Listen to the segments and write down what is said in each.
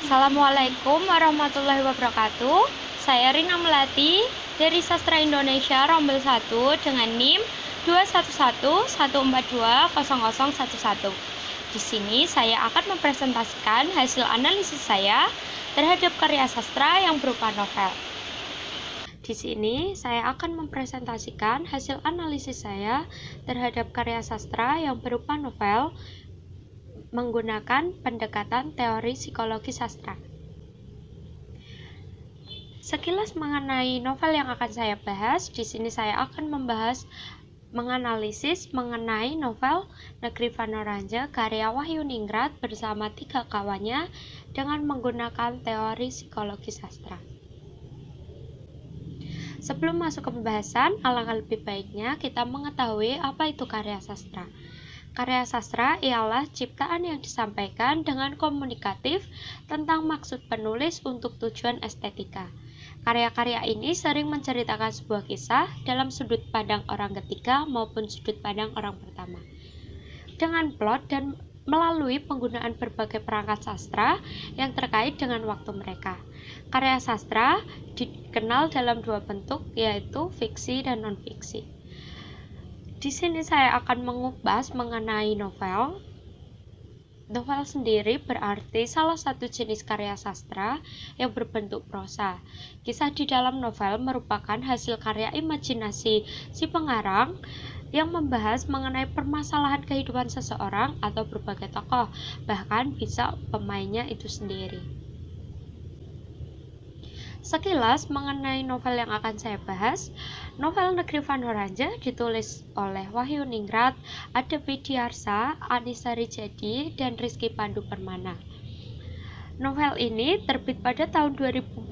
Assalamualaikum warahmatullahi wabarakatuh. Saya Rina Melati dari Sastra Indonesia Rombel 1 dengan NIM 21114200011. Di sini saya akan mempresentasikan hasil analisis saya terhadap karya sastra yang berupa novel. Di sini saya akan mempresentasikan hasil analisis saya terhadap karya sastra yang berupa novel menggunakan pendekatan teori psikologi sastra. Sekilas mengenai novel yang akan saya bahas, di sini saya akan menganalisis mengenai novel Negeri Vanoranja karya Wahyu Ningrat bersama 3 kawannya dengan menggunakan teori psikologi sastra. Sebelum masuk ke pembahasan, alangkah lebih baiknya kita mengetahui apa itu karya sastra. Karya sastra ialah ciptaan yang disampaikan dengan komunikatif tentang maksud penulis untuk tujuan estetika. Karya-karya ini sering menceritakan sebuah kisah dalam sudut pandang orang ketiga maupun sudut pandang orang pertama, dengan plot dan melalui penggunaan berbagai perangkat sastra yang terkait dengan waktu mereka. Karya sastra dikenal dalam 2 bentuk, yaitu fiksi dan non-fiksi. Di sini saya akan mengupas mengenai novel. Novel sendiri berarti salah satu jenis karya sastra yang berbentuk prosa. Kisah di dalam novel merupakan hasil karya imajinasi si pengarang yang membahas mengenai permasalahan kehidupan seseorang atau berbagai tokoh, bahkan bisa pemainnya itu sendiri. Sekilas mengenai novel yang akan saya bahas, novel Negeri Vanoranja ditulis oleh Wahyu Ningrat, Ade Widiarsa, Anissa Rijadi, dan Rizky Pandu Permana. Novel ini terbit pada tahun 2014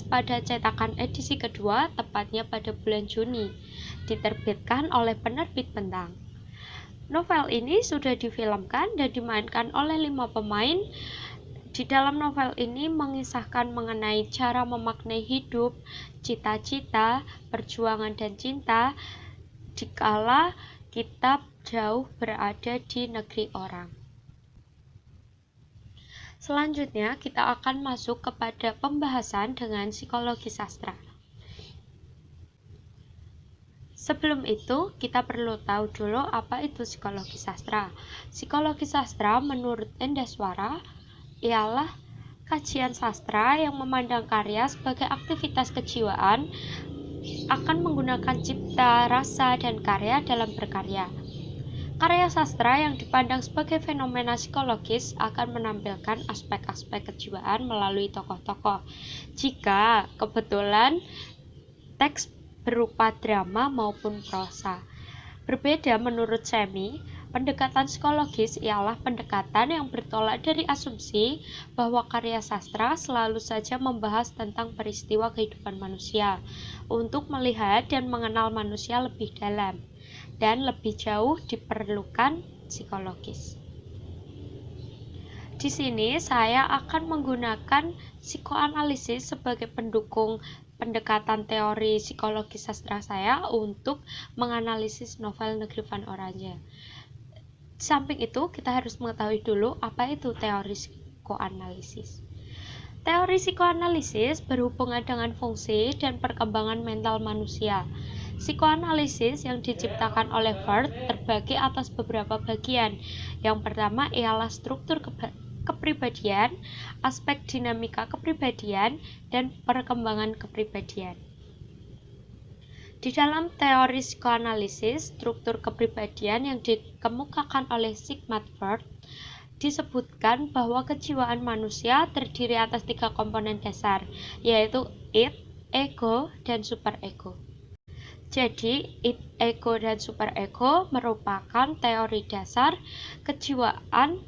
pada cetakan edisi kedua, tepatnya pada bulan Juni, diterbitkan oleh penerbit Bentang. Novel ini sudah difilmkan dan dimainkan oleh 5 pemain. Di dalam novel ini mengisahkan mengenai cara memaknai hidup, cita-cita, perjuangan dan cinta dikala kita jauh berada di negeri orang. Selanjutnya kita akan masuk kepada pembahasan dengan psikologi sastra. Sebelum itu, kita perlu tahu dulu apa itu psikologi sastra. Psikologi sastra menurut Endaswara ialah kajian sastra yang memandang karya sebagai aktivitas kejiwaan, akan menggunakan cipta, rasa, dan karya dalam berkarya. Karya sastra yang dipandang sebagai fenomena psikologis akan menampilkan aspek-aspek kejiwaan melalui tokoh-tokoh. Jika kebetulan teks berupa drama maupun prosa. Berbeda menurut Semi, pendekatan psikologis ialah pendekatan yang bertolak dari asumsi bahwa karya sastra selalu saja membahas tentang peristiwa kehidupan manusia untuk melihat dan mengenal manusia lebih dalam dan lebih jauh diperlukan psikologis. Di sini saya akan menggunakan psikoanalisis sebagai pendukung pendekatan teori psikologi sastra saya untuk menganalisis novel Negeri Vanoranja. Di samping itu, kita harus mengetahui dulu apa itu teori psikoanalisis. Teori psikoanalisis berhubungan dengan fungsi dan perkembangan mental manusia. Psikoanalisis yang diciptakan oleh Freud terbagi atas beberapa bagian. Yang pertama ialah struktur kepribadian, aspek dinamika kepribadian, dan perkembangan kepribadian. Di dalam teori psikoanalisis, struktur kepribadian yang dikemukakan oleh Sigmund Freud disebutkan bahwa kejiwaan manusia terdiri atas 3 komponen dasar, yaitu id, ego, dan superego. Jadi, id, ego, dan superego merupakan teori dasar kejiwaan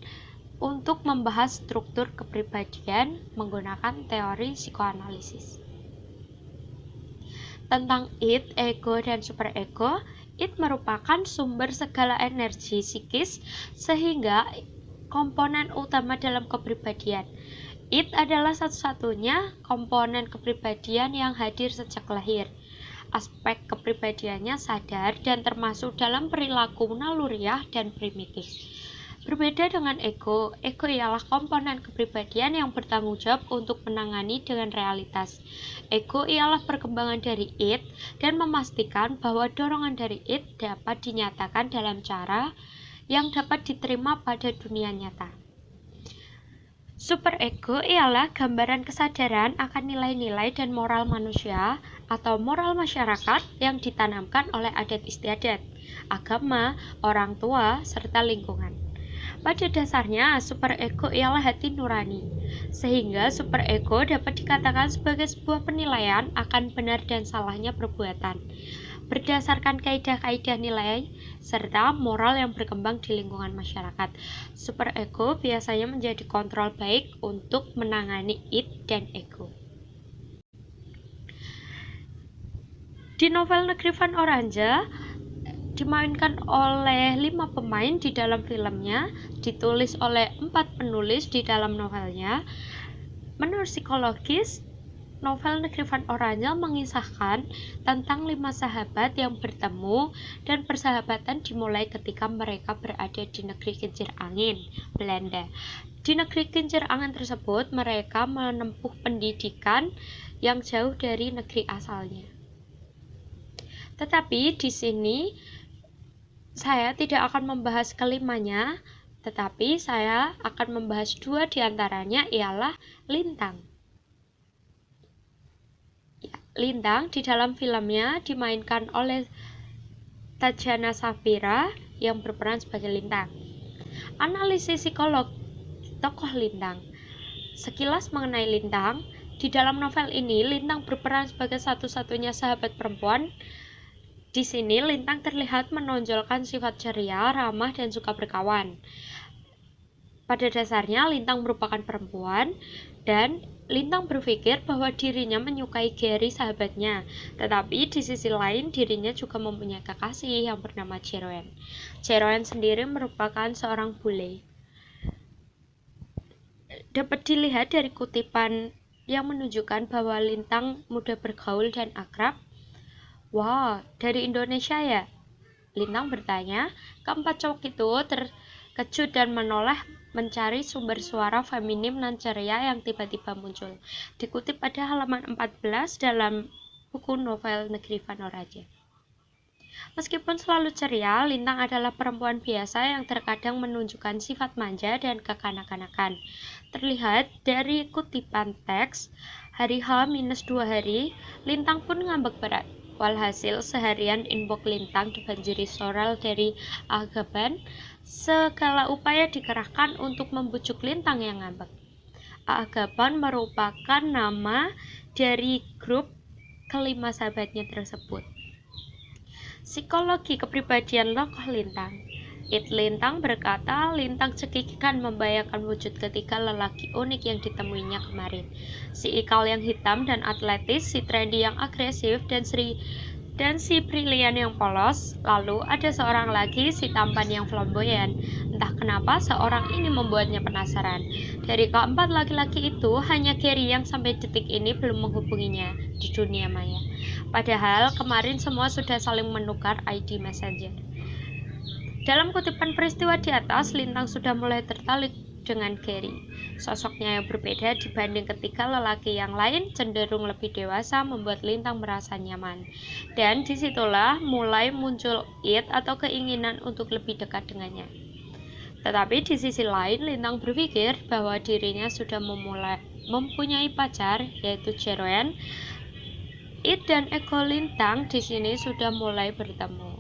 untuk membahas struktur kepribadian menggunakan teori psikoanalisis. Tentang id, ego, dan superego, id merupakan sumber segala energi psikis sehingga komponen utama dalam kepribadian. Id adalah satu-satunya komponen kepribadian yang hadir sejak lahir. Aspek kepribadiannya sadar dan termasuk dalam perilaku naluriah dan primitif. Berbeda dengan ego ialah komponen kepribadian yang bertanggung jawab untuk menangani dengan realitas. Ego ialah perkembangan dari id dan memastikan bahwa dorongan dari id dapat dinyatakan dalam cara yang dapat diterima pada dunia nyata. Superego ialah gambaran kesadaran akan nilai-nilai dan moral manusia atau moral masyarakat yang ditanamkan oleh adat istiadat, agama, orang tua, serta lingkungan. Pada dasarnya, superego ialah hati nurani, sehingga superego dapat dikatakan sebagai sebuah penilaian akan benar dan salahnya perbuatan, berdasarkan kaidah-kaidah nilai serta moral yang berkembang di lingkungan masyarakat. Superego biasanya menjadi kontrol baik untuk menangani id dan ego. Di novel Negeri Van Oranje dimainkan oleh 5 pemain di dalam filmnya, ditulis oleh 4 penulis di dalam novelnya. Menurut psikologis, novel Negeri Van Oranje mengisahkan tentang 5 sahabat yang bertemu dan persahabatan dimulai ketika mereka berada di negeri kincir angin, Belanda. Di negeri kincir angin tersebut, mereka menempuh pendidikan yang jauh dari negeri asalnya. Tetapi di sini saya tidak akan membahas kelimanya, tetapi saya akan membahas 2 diantaranya ialah Lintang. Lintang di dalam filmnya dimainkan oleh Tajana Safira yang berperan sebagai Lintang. Analisis psikolog tokoh Lintang. Sekilas mengenai Lintang, di dalam novel ini Lintang berperan sebagai satu-satunya sahabat perempuan. Di sini Lintang terlihat menonjolkan sifat ceria, ramah, dan suka berkawan. Pada dasarnya Lintang merupakan perempuan dan Lintang berpikir bahwa dirinya menyukai Gary sahabatnya, tetapi di sisi lain dirinya juga mempunyai kekasih yang bernama Jeroen. Jeroen sendiri merupakan seorang bule. Dapat dilihat dari kutipan yang menunjukkan bahwa Lintang mudah bergaul dan akrab. Wah, dari Indonesia ya? Lintang bertanya. Keempat cowok itu terkejut dan menoleh mencari sumber suara feminim dan ceria yang tiba-tiba muncul. Dikutip pada halaman 14 dalam buku novel Negeri Van Oranje. Meskipun selalu ceria, Lintang adalah perempuan biasa yang terkadang menunjukkan sifat manja dan kekanak-kanakan. Terlihat dari kutipan teks, hari H-2 hari, Lintang pun ngambek berat. Walhasil seharian inbox Lintang dibanjiri soral dari Agaban. Segala upaya dikerahkan untuk membujuk Lintang yang ngambek. Agaban merupakan nama dari grup kelima sahabatnya tersebut. Psikologi kepribadian tokoh Lintang. Lintang berkata, Lintang cekikikan membayangkan wujud ketiga lelaki unik yang ditemuinya kemarin. Si Ikal yang hitam dan atletis, si Trendy yang agresif, dan si Brilian yang polos. Lalu ada seorang lagi, si Tampan yang flamboyan. Entah kenapa seorang ini membuatnya penasaran. Dari keempat laki-laki itu, hanya Gary yang sampai detik ini belum menghubunginya di dunia maya. Padahal kemarin semua sudah saling menukar ID Messenger. Dalam kutipan peristiwa di atas, Lintang sudah mulai tertarik dengan Gary. Sosoknya yang berbeda dibanding ketiga lelaki yang lain cenderung lebih dewasa membuat Lintang merasa nyaman. Dan disitulah mulai muncul id atau keinginan untuk lebih dekat dengannya. Tetapi di sisi lain, Lintang berpikir bahwa dirinya sudah mempunyai pacar, yaitu Jeroen. Id dan ego Lintang di sini sudah mulai bertemu.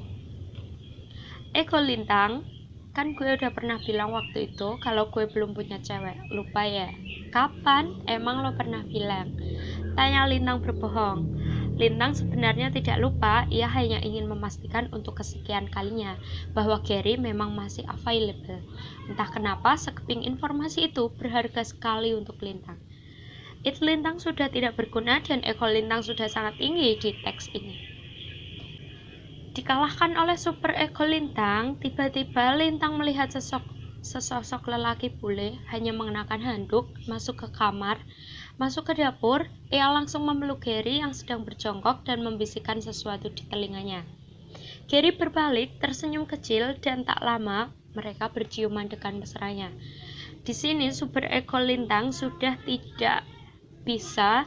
Ego Lintang, kan gue udah pernah bilang waktu itu kalau gue belum punya cewek. Lupa ya? Kapan emang lo pernah bilang? Tanya Lintang berbohong. Lintang sebenarnya tidak lupa, ia hanya ingin memastikan untuk kesekian kalinya bahwa Gary memang masih available. Entah kenapa sekeping informasi itu berharga sekali untuk Lintang. Id Lintang sudah tidak berguna dan ego Lintang sudah sangat tinggi di teks ini. Dikalahkan oleh super ego Lintang, tiba-tiba Lintang melihat sesosok lelaki bule hanya mengenakan handuk, masuk ke kamar, masuk ke dapur. Ia langsung memeluk Gary yang sedang berjongkok dan membisikkan sesuatu di telinganya. Gary berbalik, tersenyum kecil, dan tak lama mereka berciuman dengan mesranya. Di sini super ego Lintang sudah tidak bisa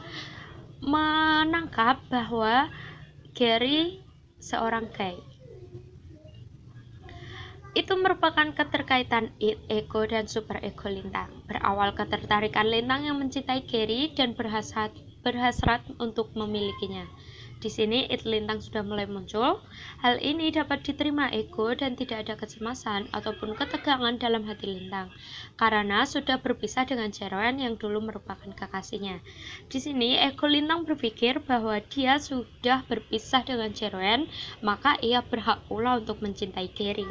menangkap bahwa Gary seorang gay. Itu merupakan keterkaitan ego dan super ego Lintang. Berawal ketertarikan Lintang yang mencintai Gary dan berhasrat untuk memilikinya. Di sini Lintang sudah mulai muncul. Hal ini dapat diterima ego dan tidak ada kecemasan ataupun ketegangan dalam hati Lintang karena sudah berpisah dengan Jeroen yang dulu merupakan kekasihnya. Di sini ego Lintang berpikir bahwa dia sudah berpisah dengan Jeroen, maka ia berhak pula untuk mencintai Gary.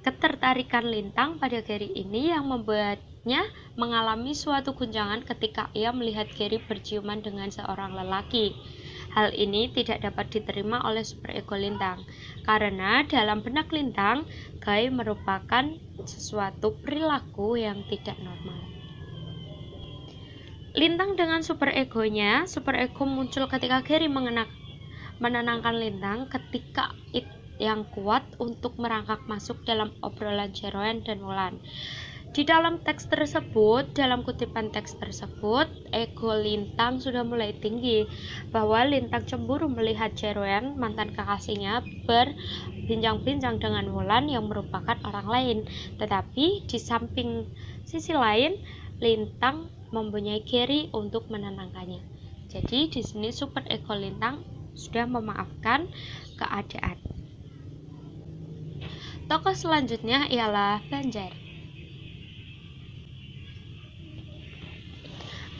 Ketertarikan Lintang pada Gary ini yang membuatnya mengalami suatu guncangan ketika ia melihat Gary berciuman dengan seorang lelaki. Hal ini tidak dapat diterima oleh super ego Lintang karena dalam benak Lintang, gay merupakan sesuatu perilaku yang tidak normal. Lintang dengan super egonya, super ego muncul ketika Gary menenangkan Lintang ketika yang kuat untuk merangkak masuk dalam obrolan Jeroen dan Wulan. Di dalam teks tersebut, dalam kutipan teks tersebut, ego Lintang sudah mulai tinggi bahwa Lintang cemburu melihat Jeroen, mantan kekasihnya, berbincang-bincang dengan Wulan yang merupakan orang lain. Tetapi di samping sisi lain, Lintang mempunyai Gary untuk menenangkannya. Jadi di sini super ego Lintang sudah memaafkan keadaan. Tokoh selanjutnya ialah Banjar.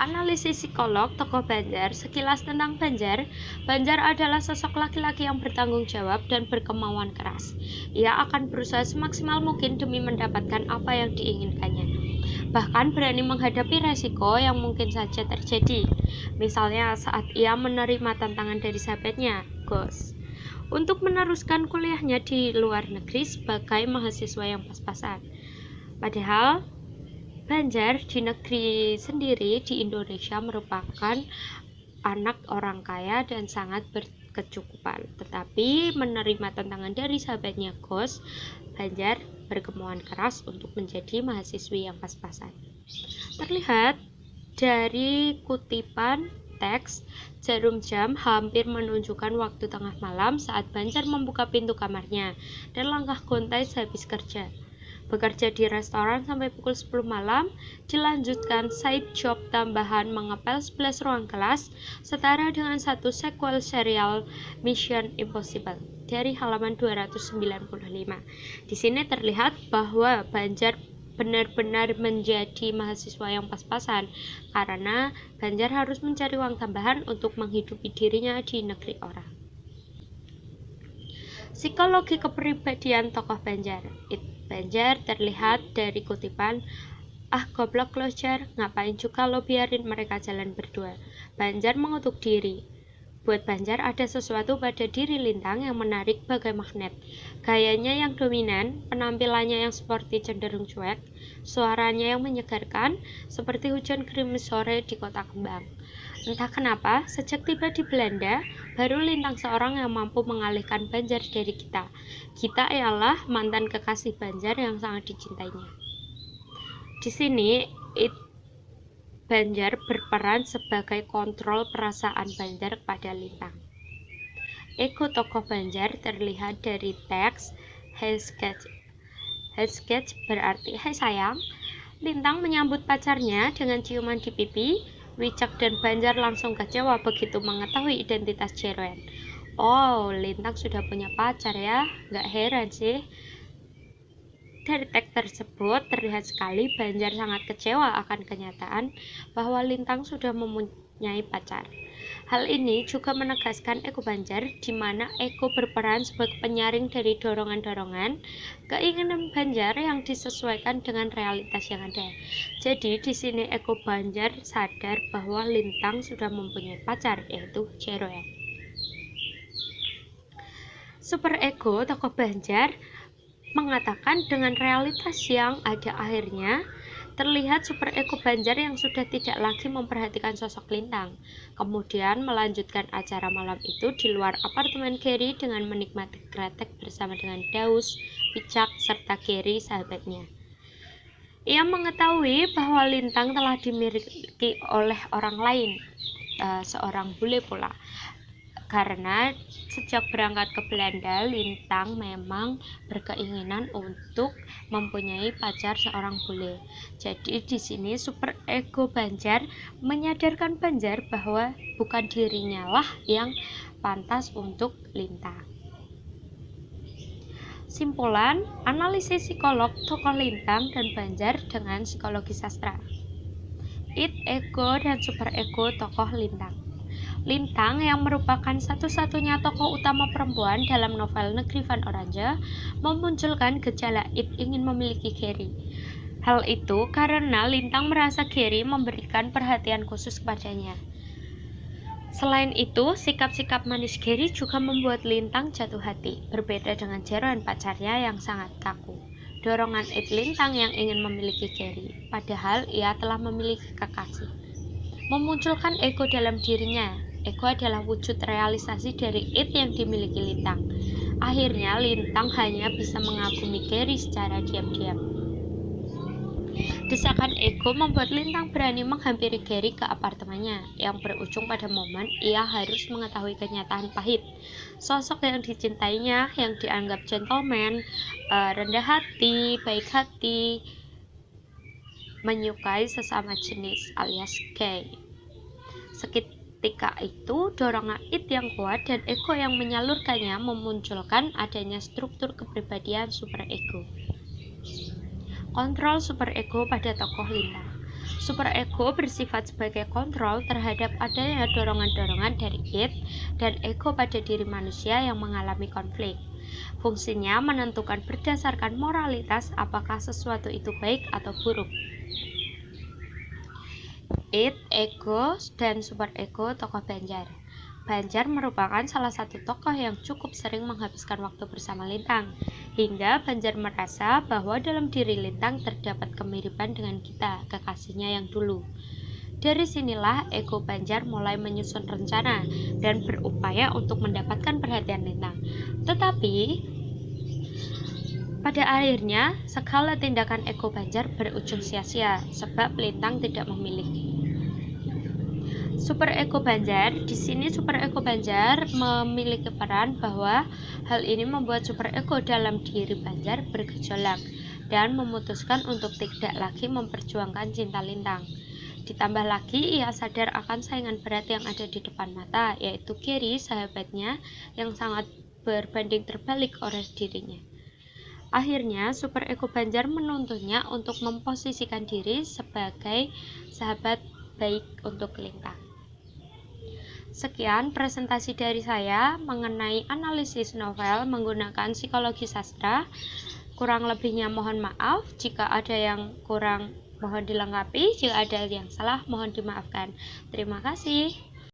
Analisis psikolog tokoh Banjar. Sekilas tentang Banjar, Banjar adalah sosok laki-laki yang bertanggung jawab dan berkemauan keras. Ia akan berusaha semaksimal mungkin demi mendapatkan apa yang diinginkannya. Bahkan berani menghadapi resiko yang mungkin saja terjadi. Misalnya saat ia menerima tantangan dari sahabatnya, Gus, untuk meneruskan kuliahnya di luar negeri sebagai mahasiswa yang pas-pasan. Padahal Banjar di negeri sendiri di Indonesia merupakan anak orang kaya dan sangat berkecukupan. Tetapi menerima tantangan dari sahabatnya Gus, Banjar berkemauan keras untuk menjadi mahasiswi yang pas-pasan. Terlihat dari kutipan teks, jarum jam hampir menunjukkan waktu tengah malam saat Banjar membuka pintu kamarnya dan langkah gontai sehabis kerja. Bekerja di restoran sampai pukul 10 malam, dilanjutkan side job tambahan mengepel 11 ruang kelas, setara dengan satu sequel serial Mission Impossible dari halaman 295. Di sini terlihat bahwa Banjar benar-benar menjadi mahasiswa yang pas-pasan karena Banjar harus mencari uang tambahan untuk menghidupi dirinya di negeri orang. Psikologi kepribadian tokoh Banjar. Banjar terlihat dari kutipan, "Ah goblok lo Jar, ngapain juga lo biarin mereka jalan berdua." Banjar mengutuk diri. Buat Banjar ada sesuatu pada diri Lintang yang menarik bagai magnet. Gayanya yang dominan, penampilannya yang sporty cenderung cuek, suaranya yang menyegarkan, seperti hujan gerimis sore di kota kembang. Entah kenapa, sejak tiba di Belanda, baru Lintang seorang yang mampu mengalihkan Banjar dari kita. Kita ialah mantan kekasih Banjar yang sangat dicintainya. Di sini, Banjar berperan sebagai kontrol perasaan Banjar kepada Lintang. Ego tokoh Banjar terlihat dari teks Hey Sketch. Hey Sketch berarti Hai sayang. Lintang menyambut pacarnya dengan ciuman di pipi. Wicak dan Banjar langsung kecewa begitu mengetahui identitas Jeroen. Oh, Lintang sudah punya pacar ya, nggak heran sih. Dari teks tersebut terlihat sekali Banjar sangat kecewa akan kenyataan bahwa Lintang sudah mempunyai pacar. Hal ini juga menegaskan ego Banjar, di mana ego berperan sebagai penyaring dari dorongan-dorongan keinginan Banjar yang disesuaikan dengan realitas yang ada. Jadi di sini ego Banjar sadar bahwa Lintang sudah mempunyai pacar, yaitu Jeroen. Super ego tokoh Banjar mengatakan dengan realitas yang ada akhirnya terlihat super ego Banjar yang sudah tidak lagi memperhatikan sosok Lintang. Kemudian melanjutkan acara malam itu di luar apartemen Gary dengan menikmati kretek bersama dengan Daus, Wicak, serta Gary sahabatnya. Ia mengetahui bahwa Lintang telah dimiliki oleh orang lain, seorang bule pula. Karena sejak berangkat ke Belanda, Lintang memang berkeinginan untuk mempunyai pacar seorang bule. Jadi di sini super ego Banjar menyadarkan Banjar bahwa bukan dirinya lah yang pantas untuk Lintang. Simpulan, analisis psikolog tokoh Lintang dan Banjar dengan psikologi sastra. Id, ego, dan super ego tokoh Lintang. Lintang yang merupakan satu-satunya tokoh utama perempuan dalam novel Negeri Van Oranje memunculkan gejala id ingin memiliki Gary. Hal itu karena Lintang merasa Gary memberikan perhatian khusus kepadanya. Selain itu, sikap-sikap manis Gary juga membuat Lintang jatuh hati, berbeda dengan Jeroen pacarnya yang sangat kaku. Dorongan id Lintang yang ingin memiliki Gary, padahal ia telah memiliki kekasih, memunculkan ego dalam dirinya. Ego adalah wujud realisasi dari id yang dimiliki Lintang. Akhirnya Lintang hanya bisa mengagumi Gary secara diam-diam. Desakan ego membuat Lintang berani menghampiri Gary ke apartemennya, yang berujung pada momen ia harus mengetahui kenyataan pahit. Sosok yang dicintainya, yang dianggap gentleman, rendah hati, baik hati, menyukai sesama jenis alias gay. Seketika itu, dorongan id yang kuat dan ego yang menyalurkannya memunculkan adanya struktur kepribadian superego. Kontrol superego pada tokoh Lintang. Superego bersifat sebagai kontrol terhadap adanya dorongan-dorongan dari id dan ego pada diri manusia yang mengalami konflik. Fungsinya menentukan berdasarkan moralitas apakah sesuatu itu baik atau buruk. Id, ego, dan superego tokoh Banjar. Banjar merupakan salah satu tokoh yang cukup sering menghabiskan waktu bersama Lintang, hingga Banjar merasa bahwa dalam diri Lintang terdapat kemiripan dengan Gita, kekasihnya yang dulu. Dari sinilah ego Banjar mulai menyusun rencana dan berupaya untuk mendapatkan perhatian Lintang. Tetapi pada akhirnya segala tindakan ego Banjar berujung sia-sia sebab Lintang tidak memilih. Superego Banjar, di sini superego Banjar memiliki peran bahwa hal ini membuat superego dalam diri Banjar bergejolak dan memutuskan untuk tidak lagi memperjuangkan cinta Lintang. Ditambah lagi ia sadar akan saingan berat yang ada di depan mata, yaitu Gary sahabatnya yang sangat berbanding terbalik oleh dirinya. Akhirnya superego Banjar menuntunnya untuk memposisikan diri sebagai sahabat baik untuk Lintang. Sekian presentasi dari saya mengenai analisis novel menggunakan psikologi sastra. Kurang lebihnya mohon maaf, jika ada yang kurang mohon dilengkapi, jika ada yang salah mohon dimaafkan. Terima kasih.